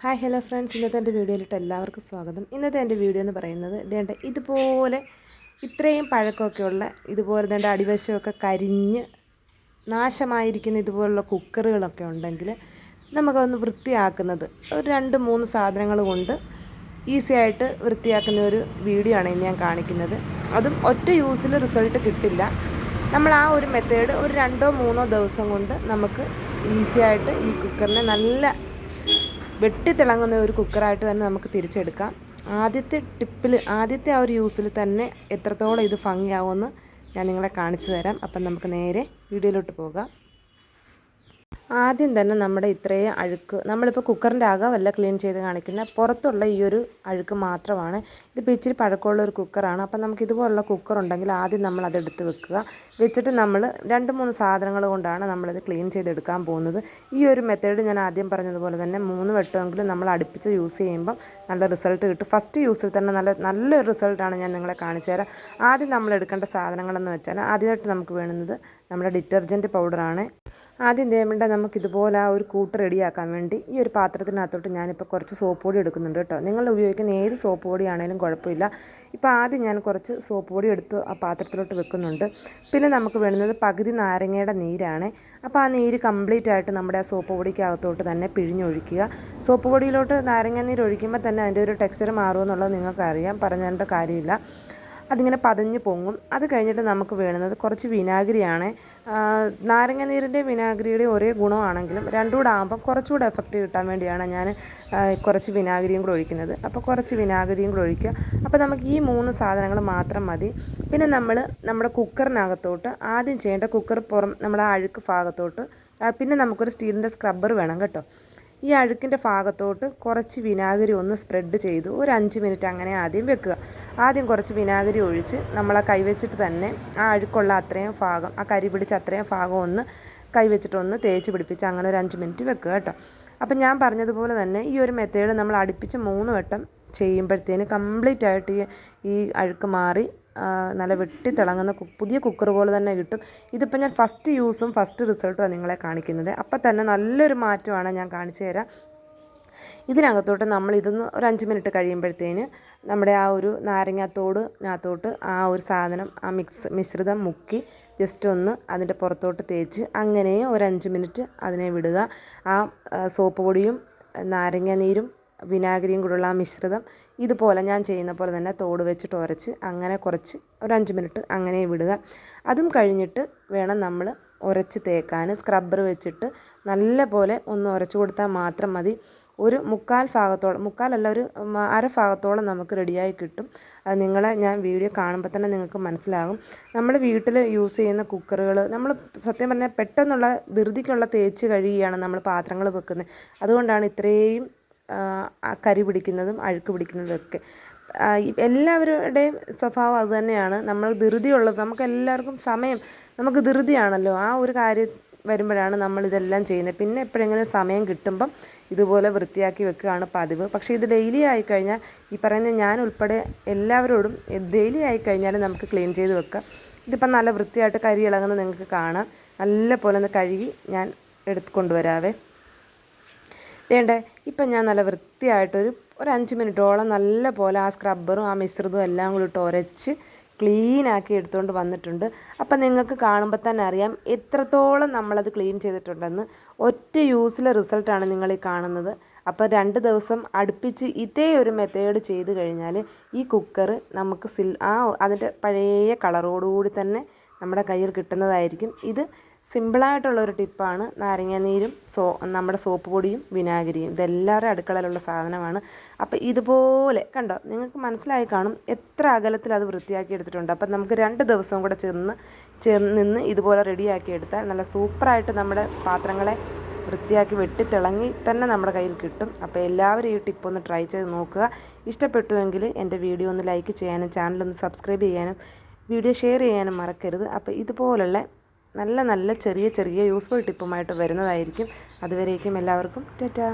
Hi hello friends, ഇന്നത്തെ എൻ്റെ വീഡിയോയിലിട്ട് എല്ലാവർക്കും സ്വാഗതം. ഇന്നത്തെ എൻ്റെ വീഡിയോ എന്ന് പറയുന്നത് ഇതേണ്ട ഇതുപോലെ ഇത്രയും പഴക്കമൊക്കെയുള്ള ഇതുപോലെ ഇതേണ്ട അടിവശമൊക്കെ കരിഞ്ഞ് നാശമായിരിക്കുന്ന ഇതുപോലുള്ള കുക്കറുകളൊക്കെ ഉണ്ടെങ്കിൽ നമുക്കൊന്ന് വൃത്തിയാക്കുന്നത് ഒരു 2-3 സാധനങ്ങൾ കൊണ്ട് ഈസി ആയിട്ട് വൃത്തിയാക്കുന്ന ഒരു വീഡിയോ ആണ് ഇന്ന് ഞാൻ കാണിക്കുന്നത്. അതും ഒറ്റ യൂസിൽ റിസൾട്ട് കിട്ടില്ല. നമ്മൾ ആ ഒരു മെത്തേഡ് ഒരു 2-3 ദിവസം കൊണ്ട് നമുക്ക് ഈസി ആയിട്ട് ഈ കുക്കറിനെ നല്ല വെട്ടിത്തിളങ്ങുന്ന ഒരു കുക്കറായിട്ട് തന്നെ നമുക്ക് തിരിച്ചെടുക്കാം. ആദ്യത്തെ ആ ഒരു യൂസിൽ തന്നെ എത്രത്തോളം ഇത് ഭംഗിയാവുമെന്ന് ഞാൻ നിങ്ങളെ കാണിച്ചു തരാം. അപ്പം നമുക്ക് നേരെ വീഡിയോയിലോട്ട് പോകാം. ആദ്യം തന്നെ നമ്മുടെ ഇത്രയും അഴുക്ക് നമ്മളിപ്പോൾ കുക്കറിൻ്റെ അകമല്ല ക്ലീൻ ചെയ്ത് കാണിക്കുന്ന, പുറത്തുള്ള ഈ ഒരു അഴുക്ക് മാത്രമാണ്. ഇതിപ്പോൾ ഇച്ചിരി പഴക്കമുള്ള ഒരു കുക്കറാണ്. അപ്പം നമുക്ക് ഇതുപോലുള്ള കുക്കർ ഉണ്ടെങ്കിൽ ആദ്യം നമ്മൾ അതെടുത്ത് വെച്ചിട്ട് നമ്മൾ 2-3 സാധനങ്ങൾ കൊണ്ടാണ് നമ്മളിത് ക്ലീൻ ചെയ്തെടുക്കാൻ പോകുന്നത്. ഈ ഒരു മെത്തേഡ് ഞാൻ ആദ്യം പറഞ്ഞതുപോലെ തന്നെ 3 വട്ടമെങ്കിലും നമ്മൾ അടുപ്പിച്ച് യൂസ് ചെയ്യുമ്പം നല്ല റിസൾട്ട് കിട്ടും. ഫസ്റ്റ് യൂസിൽ തന്നെ നല്ലൊരു റിസൾട്ടാണ് ഞാൻ നിങ്ങളെ കാണിച്ചു തരാം. ആദ്യം നമ്മൾ എടുക്കേണ്ട സാധനങ്ങളെന്ന് വെച്ചാൽ ആദ്യമായിട്ട് നമുക്ക് വേണ്ടുന്നത് നമ്മുടെ ഡിറ്റർജൻറ്റ് പൗഡറാണ്. ആദ്യം ചെയ്യേണ്ട നമുക്കിതുപോലെ ആ ഒരു കൂട്ട് റെഡിയാക്കാൻ വേണ്ടി ഈ ഒരു പാത്രത്തിനകത്തോട്ട് ഞാനിപ്പോൾ കുറച്ച് സോപ്പ് പൊടി എടുക്കുന്നുണ്ട് കേട്ടോ. നിങ്ങൾ ഉപയോഗിക്കുന്ന ഏത് സോപ്പ് പൊടിയാണേലും കുഴപ്പമില്ല. ഇപ്പോൾ ആദ്യം ഞാൻ കുറച്ച് സോപ്പ് പൊടി എടുത്ത് ആ പാത്രത്തിലോട്ട് വെക്കുന്നുണ്ട്. പിന്നെ നമുക്ക് വേണ്ടുന്നത് പകുതി നാരങ്ങയുടെ നീരാണ്. അപ്പോൾ ആ നീര് കംപ്ലീറ്റ് ആയിട്ട് നമ്മുടെ ആ സോപ്പ് പൊടിക്കകത്തോട്ട് തന്നെ പിഴിഞ്ഞൊഴിക്കുക. സോപ്പ് പൊടിയിലോട്ട് നാരങ്ങ നീര് ഒഴിക്കുമ്പോൾ തന്നെ അതിൻ്റെ ഒരു ടെക്സ്ചർ മാറുമെന്നുള്ളത് നിങ്ങൾക്കറിയാം, പറഞ്ഞതിൻ്റെ കാര്യമില്ല. അതിങ്ങനെ പതഞ്ഞ് പൊങ്ങും. അത് കഴിഞ്ഞിട്ട് നമുക്ക് വേണ്ടുന്നത് കുറച്ച് വിനാഗിരിയാണ്. നാരങ്ങ നീരിൻ്റെ വിനാഗിരിയുടെ ഒരേ ഗുണമാണെങ്കിലും രണ്ടും കൂടെ ആകുമ്പം കുറച്ചുകൂടെ എഫക്റ്റ് കിട്ടാൻ വേണ്ടിയാണ് ഞാൻ കുറച്ച് വിനാഗിരിയും കൂടെ ഒഴിക്കുന്നത്. അപ്പോൾ കുറച്ച് വിനാഗിരിയും കൂടെ ഒഴിക്കുക. അപ്പോൾ നമുക്ക് ഈ 3 സാധനങ്ങൾ മാത്രം മതി. പിന്നെ നമ്മുടെ കുക്കറിനകത്തോട്ട് ആദ്യം ചെയ്യേണ്ട നമ്മുടെ അഴുക്ക് ഭാഗത്തോട്ട് പിന്നെ നമുക്കൊരു സ്റ്റീലിൻ്റെ സ്ക്രബ്ബർ വേണം കേട്ടോ. ഈ അഴുക്കിൻ്റെ ഭാഗത്തോട്ട് കുറച്ച് വിനാഗിരി ഒന്ന് സ്പ്രെഡ് ചെയ്ത് ഒരു 5 മിനിറ്റ് അങ്ങനെ ആദ്യം വെക്കുക. ആദ്യം കുറച്ച് വിനാഗിരി ഒഴിച്ച് നമ്മൾ ആ കൈവച്ചിട്ട് തന്നെ ആ അഴുക്കുള്ള അത്രയും ഭാഗം, ആ കരി പിടിച്ച അത്രയും ഭാഗം ഒന്ന് കൈവച്ചിട്ടൊന്ന് തേച്ച് പിടിപ്പിച്ച് അങ്ങനെ ഒരു 5 മിനിറ്റ് വെക്കുക കേട്ടോ. അപ്പം ഞാൻ പറഞ്ഞതുപോലെ തന്നെ ഈ ഒരു മെത്തേഡ് നമ്മൾ അടുപ്പിച്ച് 3 വട്ടം ചെയ്യുമ്പോഴത്തേന് കംപ്ലീറ്റ് ആയിട്ട് ഈ അഴുക്ക് മാറി നല്ല വെട്ടിത്തിളങ്ങുന്ന പുതിയ കുക്കർ പോലെ തന്നെ കിട്ടും. ഇതിപ്പോൾ ഞാൻ ഫസ്റ്റ് യൂസും ഫസ്റ്റ് റിസൾട്ടുമാണ് നിങ്ങളെ കാണിക്കുന്നത്. അപ്പം തന്നെ നല്ലൊരു മാറ്റമാണ് ഞാൻ കാണിച്ചു തരാം. ഇതിനകത്തോട്ട് നമ്മൾ ഇതൊന്ന് ഒരു 5 മിനിറ്റ് കഴിയുമ്പോഴത്തേന് നമ്മുടെ ആ ഒരു നാരങ്ങാത്തോടിനകത്തോട്ട് ആ ഒരു സാധനം ആ മിശ്രിതം മുക്കി ജസ്റ്റ് ഒന്ന് അതിൻ്റെ പുറത്തോട്ട് തേച്ച് അങ്ങനെ ഒരു 5 മിനിറ്റ് അതിനെ വിടുക. ആ സോപ്പ് പൊടിയും നാരങ്ങ നീരും വിനാഗിരിയും കൂടെയുള്ള ആ മിശ്രിതം ഇതുപോലെ ഞാൻ ചെയ്യുന്ന പോലെ തന്നെ തോട് വെച്ചിട്ട് ഉരച്ച് അങ്ങനെ കുറച്ച് ഒരു 5 മിനിറ്റ് അങ്ങനെ വിടുക. അതും കഴിഞ്ഞിട്ട് വേണം നമ്മൾ ഉരച്ച് തേക്കാൻ. സ്ക്രബ്ബർ വെച്ചിട്ട് നല്ല പോലെ ഒന്ന് ഉരച്ച് കൊടുത്താൽ മാത്രം മതി. ഒരു മുക്കാലല്ല ഒരു അര ഭാഗത്തോളം നമുക്ക് റെഡിയായി കിട്ടും. അത് ഞാൻ വീഡിയോ കാണുമ്പോൾ തന്നെ നിങ്ങൾക്ക് മനസ്സിലാകും. നമ്മൾ വീട്ടിൽ യൂസ് ചെയ്യുന്ന കുക്കറുകൾ നമ്മൾ സത്യം പറഞ്ഞാൽ പെട്ടെന്നുള്ള ധൃതിക്കുള്ള തേച്ച് കഴുകിയാണ് നമ്മൾ പാത്രങ്ങൾ വെക്കുന്നത്. അതുകൊണ്ടാണ് ഇത്രയും കരി പിടിക്കുന്നതും അഴുക്ക് പിടിക്കുന്നതും ഒക്കെ. എല്ലാവരുടെയും സ്വഭാവം അതുതന്നെയാണ്. നമ്മൾ ധൃതിയുള്ളത്, നമുക്കെല്ലാവർക്കും നമുക്ക് ധൃതിയാണല്ലോ. ആ ഒരു കാര്യം വരുമ്പോഴാണ് നമ്മളിതെല്ലാം ചെയ്യുന്നത്. പിന്നെ എപ്പോഴെങ്കിലും സമയം കിട്ടുമ്പം ഇതുപോലെ വൃത്തിയാക്കി വെക്കുകയാണ് പതിവ്. പക്ഷേ ഇത് ഡെയിലി ആയിക്കഴിഞ്ഞാൽ ഈ പറയുന്ന ഞാൻ ഉൾപ്പെടെ എല്ലാവരോടും ഡെയിലി ആയിക്കഴിഞ്ഞാൽ നമുക്ക് ക്ലീൻ ചെയ്ത് വെക്കാം. ഇതിപ്പം നല്ല വൃത്തിയായിട്ട് കരി ഇളകുന്നത് നിങ്ങൾക്ക് കാണാം. നല്ല പോലെ ഒന്ന് കഴുകി ഞാൻ കൊണ്ടുവരാവേ. വേണ്ടേ ഇപ്പം ഞാൻ നല്ല വൃത്തിയായിട്ടൊരു 5 മിനിറ്റോളം നല്ല പോലെ ആ സ്ക്രബ്ബറും ആ മിശ്രിതവും എല്ലാം കൂടി ഇട്ട് ഉരച്ച് ക്ലീനാക്കി എടുത്തുകൊണ്ട് വന്നിട്ടുണ്ട്. അപ്പം നിങ്ങൾക്ക് കാണുമ്പോൾ തന്നെ അറിയാം എത്രത്തോളം നമ്മളത് ക്ലീൻ ചെയ്തിട്ടുണ്ടെന്ന്. ഒറ്റ യൂസിലെ റിസൾട്ടാണ് നിങ്ങളീ കാണുന്നത്. അപ്പോൾ 2 ദിവസം അടുപ്പിച്ച് ഇതേ ഒരു മെത്തേഡ് ചെയ്ത് കഴിഞ്ഞാൽ ഈ കുക്കർ നമുക്ക് അതിൻ്റെ പഴയ കളറോടുകൂടി തന്നെ നമ്മുടെ കയ്യിൽ കിട്ടുന്നതായിരിക്കും. ഇത് സിമ്പിളായിട്ടുള്ളൊരു ടിപ്പാണ്. നാരങ്ങ നീരും നമ്മുടെ സോപ്പ് പൊടിയും വിനാഗിരിയും ഇതെല്ലാവരും അടുക്കളയിലുള്ള സാധനമാണ്. അപ്പോൾ ഇതുപോലെ കണ്ടോ, നിങ്ങൾക്ക് മനസ്സിലായി കാണും എത്ര അകലത്തിൽ അത് വൃത്തിയാക്കി എടുത്തിട്ടുണ്ട്. അപ്പം നമുക്ക് 2 ദിവസവും കൂടെ നിന്ന് ഇതുപോലെ റെഡിയാക്കി എടുത്താൽ നല്ല സൂപ്പറായിട്ട് നമ്മുടെ പാത്രങ്ങളെ വൃത്തിയാക്കി വെട്ടിത്തിളങ്ങി തന്നെ നമ്മുടെ കയ്യിൽ കിട്ടും. അപ്പോൾ എല്ലാവരും ഈ ടിപ്പൊന്ന് ട്രൈ ചെയ്ത് നോക്കുക. ഇഷ്ടപ്പെട്ടുവെങ്കിൽ എൻ്റെ വീഡിയോ ഒന്ന് ലൈക്ക് ചെയ്യാനും ചാനലൊന്ന് സബ്സ്ക്രൈബ് ചെയ്യാനും വീഡിയോ ഷെയർ ചെയ്യാനും മറക്കരുത്. അപ്പോൾ ഇതുപോലുള്ള നല്ല ചെറിയ യൂസ്ഫുൾ ടിപ്പുമായിട്ട് വരുന്നതായിരിക്കും. അതുവരേക്കും എല്ലാവർക്കും ടാറ്റാ.